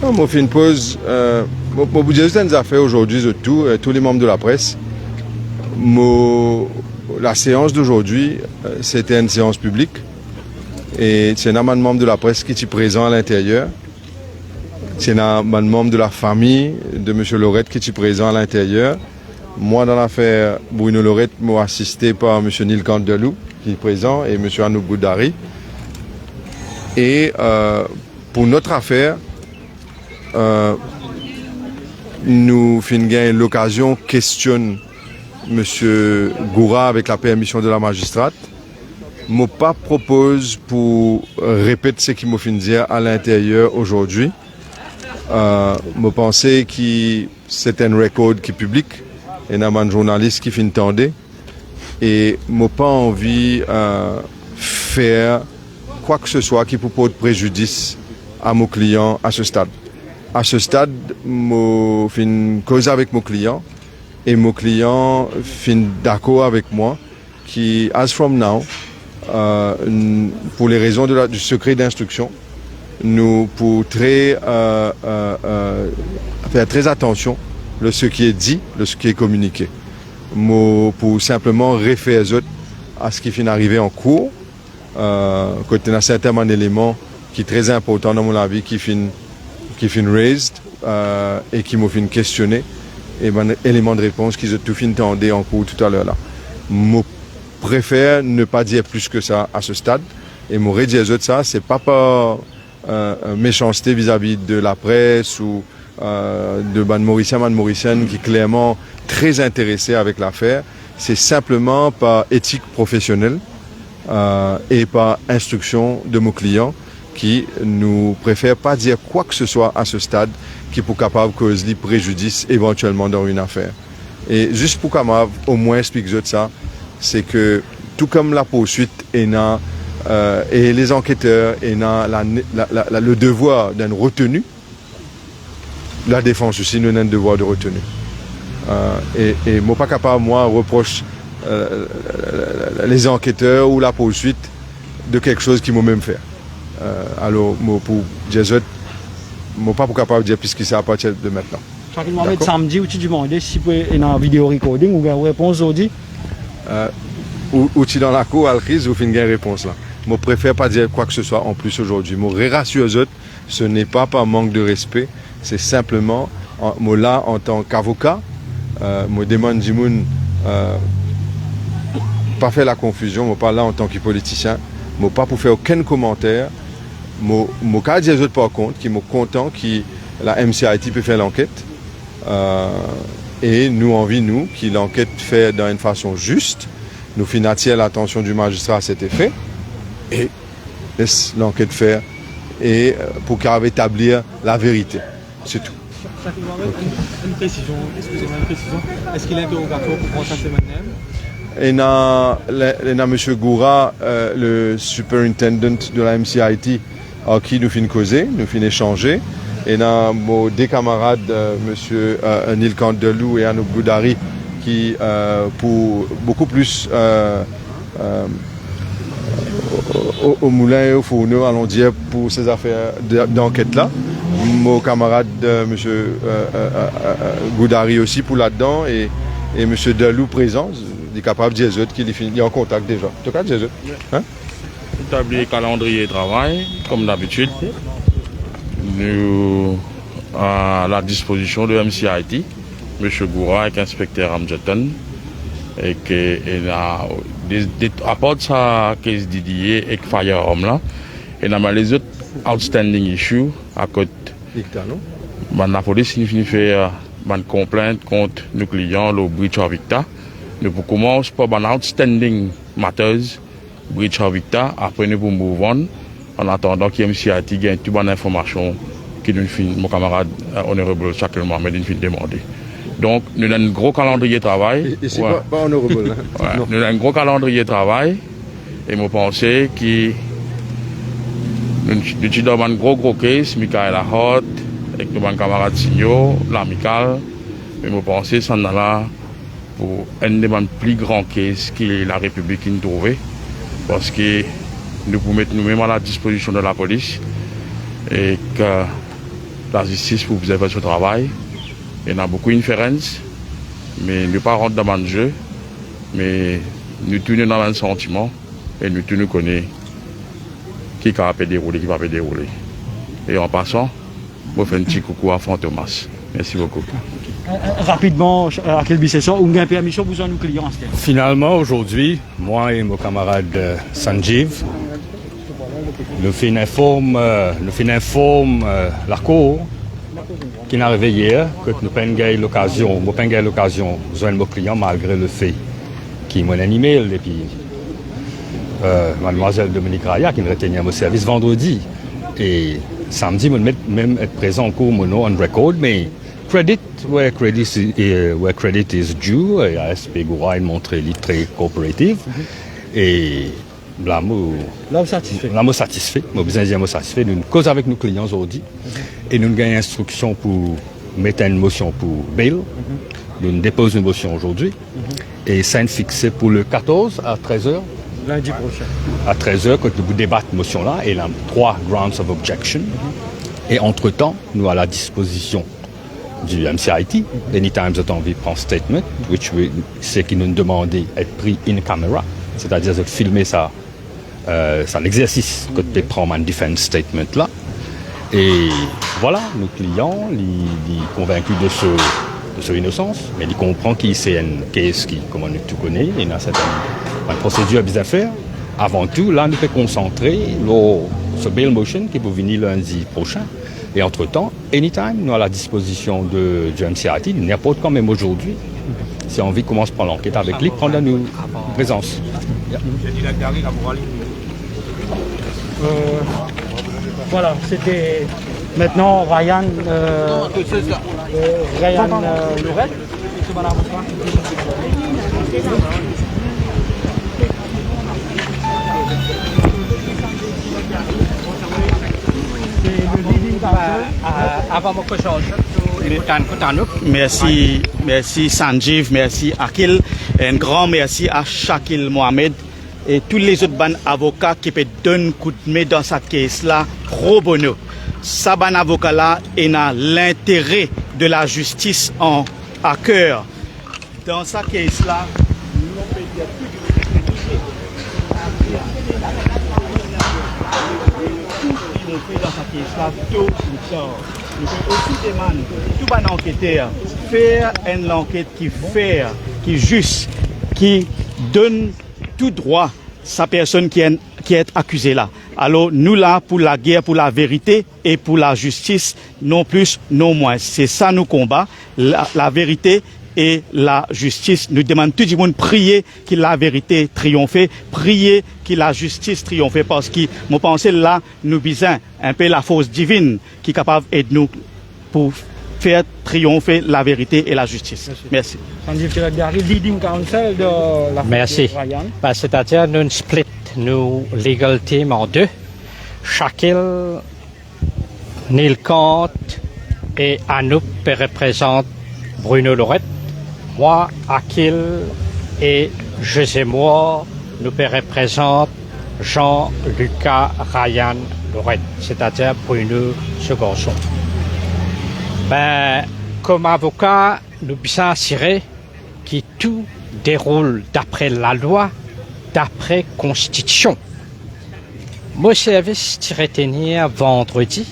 Moi, fait une pause. Mon budget nous a fait aujourd'hui, tous les membres de la presse. La séance d'aujourd'hui, c'était une séance publique. Et c'est un membre de la presse qui est présent à l'intérieur. C'est un membre de la famille de M. Lorette qui est présent à l'intérieur. Moi, dans l'affaire Bruno Lorette, moi assisté par M. Neil Candelou, qui est présent, et M. Anouk Goudari. Et pour notre affaire, nous finissons l'occasion questionne M. Goura avec la permission de la magistrate. Je pas propose pour répéter ce qu'il m'a fait dire à l'intérieur aujourd'hui. Je pensais que c'est un record qui est public et il y a un journaliste qui finit tendait. Et je n'ai pas envie de faire quoi que ce soit qui peut porter préjudice à mon client à ce stade. À ce stade, je fin cause avec mon client et mon client fin d'accord avec moi qui, as from now, pour les raisons du secret d'instruction, nous pour faire très attention à ce qui est dit, à ce qui est communiqué. Pour simplement référer à ce qui finit d'arriver en cours, côté d'un certain élément qui est très important dans mon avis, qui finit raised et qui m'a fait questionner, et ben élément de réponse qui ont tout fini tendé en cours tout à l'heure là. Je préfère ne pas dire plus que ça à ce stade, et mon dire ça, c'est pas par méchanceté vis-à-vis de la presse ou de Ban Mauricienne qui est clairement très intéressé avec l'affaire. C'est simplement par éthique professionnelle et par instruction de mon client qui nous préfère pas dire quoi que ce soit à ce stade qui peut capable causer préjudice éventuellement dans une affaire. Et juste pour capable au moins expliquer ça, c'est que tout comme la poursuite et les enquêteurs et le devoir d'une retenue, la défense aussi nous a un devoir de retenue. Et moi pas capable moi reproche les enquêteurs ou la poursuite de quelque chose qu'ils m'ont même fait. Alors moi pour Jésus, moi pas capable de dire puisque c'est à partir de maintenant. Chaque Mohamed samedi où tu demandes si vous avez une vidéo recording ou une réponse aujourd'hui. Ou tu dans la cour à la crise ou fin une réponse là. Je préfère pas dire quoi que ce soit en plus aujourd'hui. Je rassure les autres, ce n'est pas par manque de respect, c'est simplement moi là en tant qu'avocat, je demande Jimoun pas faire la confusion, je pas là en tant que politicien, je pas pour faire aucun commentaire. Je cas dire les autres par contre qui sont contents que la MCIT peut faire l'enquête et nous envie que l'enquête fait d'une façon juste. Nous financions l'attention du magistrat à cet effet et laisse l'enquête faire et pour établir la vérité. C'est tout. Une précision, excusez-moi, une précision. Est-ce qu'il est interrogatoire pour prendre sa semaine même? Il y a M. Goura, le superintendent de la MCIT, à qui nous finissons causer, nous finissons échanger. Et il y a des camarades, M. Neil Candelou et Anouk Goudari, qui, pour beaucoup plus au moulin et au fourneau, allons dire, pour ces affaires d'enquête-là. Mon camarade, M. Goudari aussi, pour là-dedans, et M. Delou présent, il est capable de dire qu'il est en contact déjà. En tout cas, Jésus. Hein? Établir calendrier de travail, comme d'habitude. Nous, à la disposition de MCIT, M. Goura avec l'inspecteur Amjeton, et qu'il a à part de sa case Didier et Firearm là, et dans les autres outstanding issues à côté. La police finit faire une complainte contre nos clients, le breach of Victa. Nous commençons par un outstanding matters, breach of Victa, après nous pour move on, en attendant que MCIT gagne toute bonne information que mon camarade honorable Shaquille Mohamed nous demander. Donc, nous avons un gros calendrier de travail. Et c'est pas honorable. Hein? Ouais. Nous avons un gros calendrier de travail. Et je pense que nous avons un gros case, Michael Ahot, avec nos camarades signaux, l'amical. Mais je pense que c'est là pour un des plus grands cases que la République a trouvé. Parce que nous pouvons mettre nous-mêmes à la disposition de la police. Et que la justice pour bien faire son travail. Il y en a beaucoup d'inférences, mais ne pas rentrer dans le jeu, mais nous tenons dans un sentiment et nous tenons connaître qui va dérouler, qui va pas dérouler. Et en passant, je fais un petit coucou à Franck Thomas. Merci beaucoup. Rapidement, à quelle Bissesson, ou une permission pour nos clients? Finalement, aujourd'hui, moi et mon camarade Sanjeev, nous informons la Cour qui n'a arrivé hier que nous n'avons pas l'occasion de joindre nos clients malgré le fait qu'ils m'ont animé et puis mademoiselle Dominique Raya qui nous retenait à mon service vendredi et samedi, nous même être présent en cours mon on record, mais credit where credit is due, et ASP Goura a montré les très coopérative et là, je suis satisfait. Nous causons avec nos clients aujourd'hui et nous avons une instruction pour mettre une motion pour bail. Nous déposons une motion aujourd'hui et ça est fixé pour le 14 à 13h. Lundi prochain. À 13h, quand nous débattons cette motion-là, et il y a 3 grounds of objection. Et entre-temps, nous sommes à la disposition du MCIT. Anytime vous avez envie de prendre un statement, c'est qui nous demandait d'être pris in camera, c'est-à-dire de filmer ça. C'est l'exercice que tu prends un defense statement là. Et voilà, nos clients, ils sont convaincus de son innocence, mais ils comprennent qu'il c'est une case qui, comme on tout connaît, il y a une procédure à faire. Avant tout, là, nous pouvons concentrer sur bail motion qui peut venir lundi prochain. Et entre-temps, anytime, nous à la disposition du MCIT, n'importe quand, même aujourd'hui, si on veut commencer par l'enquête avec lui, prendre nos présence. Voilà, c'était maintenant Ryan Lorette. Merci Sanjeev, merci Akil, un grand merci à Shakil Mohamed et tous les autres avocats qui peuvent donner un coup de main dans cette caisse-là, pro bono. Ça, ban avocat-là, est dans l'intérêt de la justice à cœur. Dans cette caisse-là, nous pouvons dire tout fait dans cette caisse-là, tout le temps. Nous pouvons aussi demander tout bon enquêteur faire une enquête qui fair, qui juste, qui donne tout droit sa personne qui est accusée là. Alors nous là pour la guerre, pour la vérité et pour la justice, non plus, non moins. C'est ça nous combat, la vérité et la justice. Nous demandons tout le monde prier que la vérité triomphe, prier que la justice triomphe parce que mon pensée là nous besoin un peu la force divine qui est capable d'aider nous pour faire triompher la vérité et la justice. Merci. Merci. C'est-à-dire nous split nos legal team en deux. Shakil, Neil Kant et Anouk représentent Bruno Lorette. Moi, Akil et José Moore nous représentent Jean-Lucas Ryan Lorette, c'est-à-dire Bruno ce garçon. Comme avocat, nous sommes assurés que tout déroule d'après la loi, d'après la Constitution. Mon service tirait tenir vendredi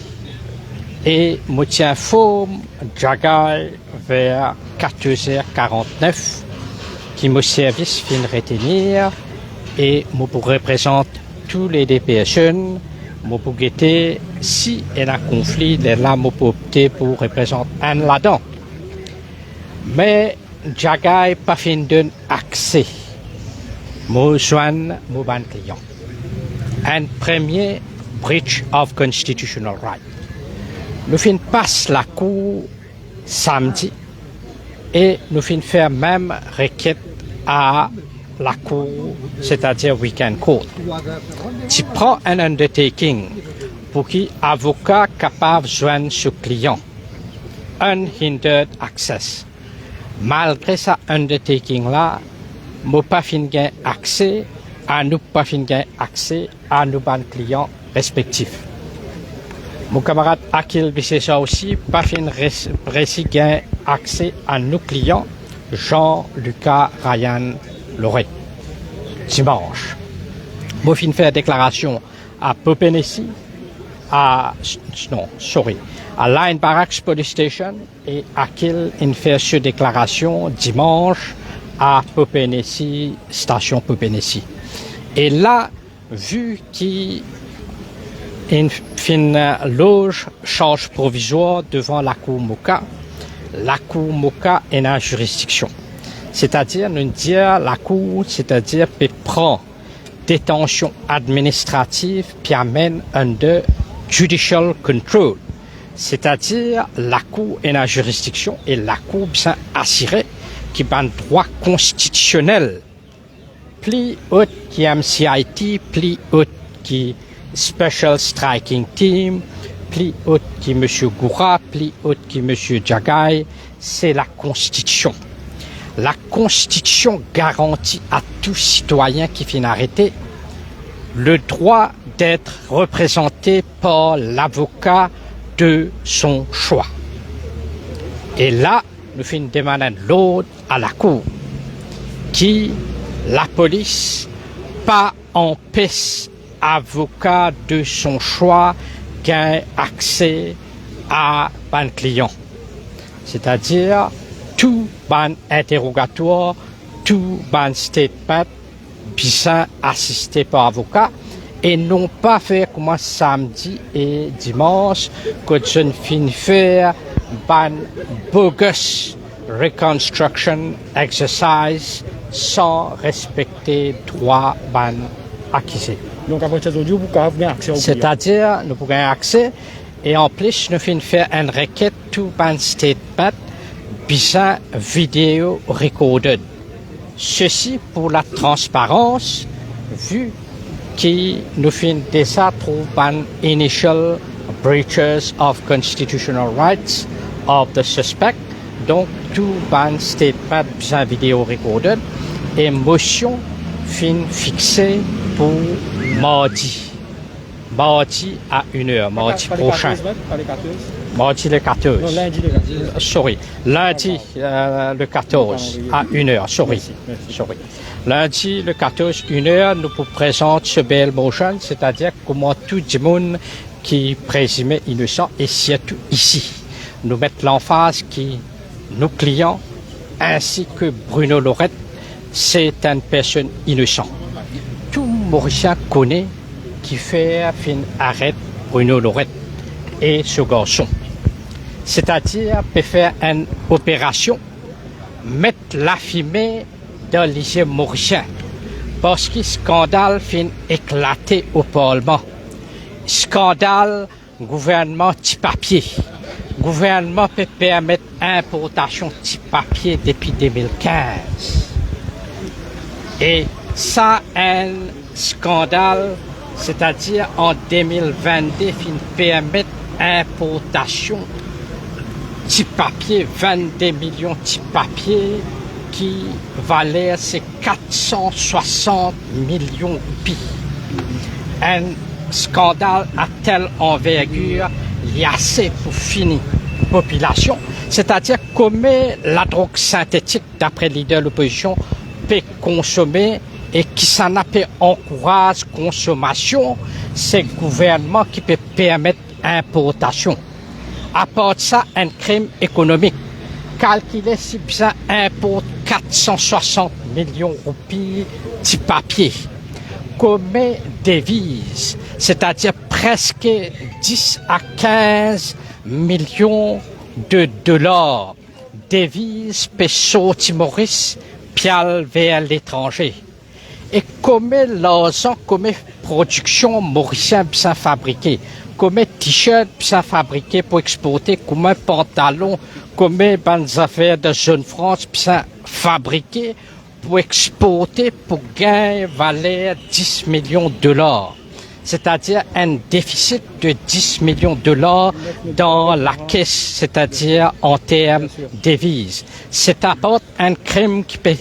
et me tiens informe Jagai vers 14h49 qui mon service vient retenir et me représente tous les deux personnes. Je peux guetter si il y a un conflit, là, je peux opter pour représenter un là-dedans. Mais Jagai pas fin d'un accès. Je joins mon client. Un premier breach of constitutional right. Nous fin passe la cour samedi et nous fin faire même requête à la cour, c'est-à-dire weekend court. Tu prends un undertaking pour qui avocat capable de joindre ce client. Unhindered access. Malgré ça undertaking-là, nous pas fin accès à nous pas fin accès à nos clients respectifs. Mon camarade Akil Bissessa aussi, pas fait gain accès à nos clients, Jean-Lucas Ryan Loré. Dimanche. Moi, fin fait déclaration à Popenesi, à Line Barracks Police Station, et Akil in fait cette déclaration dimanche à Popenesi, station Popenesi. Et là, vu qu'il fin loge charge provisoire devant la cour Moka est en jurisdiction. C'est-à-dire, nous dire la cour, c'est-à-dire, peut prendre détention administrative puis amène under judicial control. C'est-à-dire, la cour est en jurisdiction et la cour bien assurée qui a un droit constitutionnel. Plus haut qui MCIT, plus haut qui Special Striking Team, plus haut qui M. Goura, plus haut qui M. Djagaï, c'est la Constitution. La Constitution garantit à tout citoyen qui finit arrêté le droit d'être représenté par l'avocat de son choix. Et là, nous finissons demander l'ordre à la Cour qui, la police, pas empêche avocat de son choix gain accès à un client. C'est-à-dire, tout ban interrogatoire, tout ban statement, bien assisté par avocat, et non pas faire comme samedi et dimanche, que je ne finis faire ban bogus reconstruction exercise sans respecter droit ban acquis. Donc, à partir d'aujourd'hui, vous pouvez avoir accès au client. C'est-à-dire, nous pouvons avoir accès, et en plus, nous finissons faire une requête tout ban statement, bien vidéo recorded. Ceci pour la transparence, vu que nous finissons déjà trouver ban initial breaches of constitutional rights of the suspect. Donc, tout ban statement bien vidéo recorded et motion fin fixée pour mardi. Mardi à 1h, mardi prochain. Mardi le 14. Non, lundi le 14. Sorry. Lundi le 14 à 1h. Sorry. Lundi le 14, 1h, nous vous présentons ce bel motion, c'est-à-dire comment tout le monde qui présumait innocent et surtout ici. Nous mettons l'emphase qui nos clients ainsi que Bruno Lorette, c'est une personne innocente. Tout Mauricien connaît qui fait fin arrêt Bruno Lorette et ce garçon. C'est-à-dire peut faire une opération, mettre la fumée dans le lycée mauricien parce que scandale fin éclaté au Parlement. Scandale gouvernement petit papier. Gouvernement peut permettre importation de papier depuis 2015. Et ça, un scandale, c'est-à-dire en 2022, il permet importation de papier, 22 millions de papier qui valait ces 460 millions de roupies. Un scandale à telle envergure, il y a assez pour finir population, c'est-à-dire comment la drogue synthétique, d'après le leader de l'opposition, peut consommer et qui s'en a peut encourager consommation, c'est le gouvernement qui peut permettre importation. À part de ça, un crime économique. Calculer si bien importe 460 millions de roupies de papier. Comme devise, c'est-à-dire presque 10 à 15 millions de dollars. Devise peso Maurice pial vers l'étranger. Et comme l'argent, comme production mauricienne bien fabriquée, comme t-shirt bien fabriqué pour exporter, comme pantalon, comme des affaires de jeune France bien fabriquées pour exporter pour gagner valeur 10 millions de dollars. C'est-à-dire un déficit de 10 millions de dollars dans la caisse, c'est-à-dire en termes de devises. C'est apporte un crime qui peut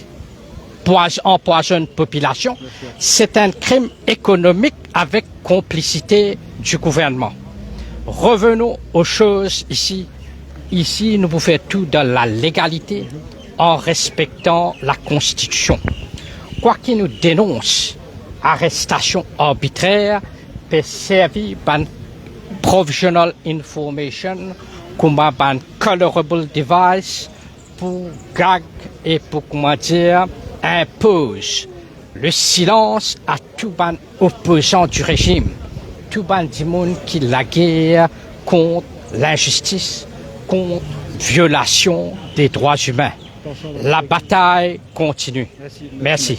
empoisonner une population. C'est un crime économique avec complicité du gouvernement. revenons aux choses ici. Ici, nous pouvons faire tout dans la légalité en respectant la Constitution. Quoi qu'il nous dénonce, arrestation arbitraire peut servir par provisional information comme un colorable device pour gag et pour, impose le silence à tout ban opposant du régime, tout ban du monde qui la guerre contre l'injustice, contre violation des droits humains. La bataille continue. Merci.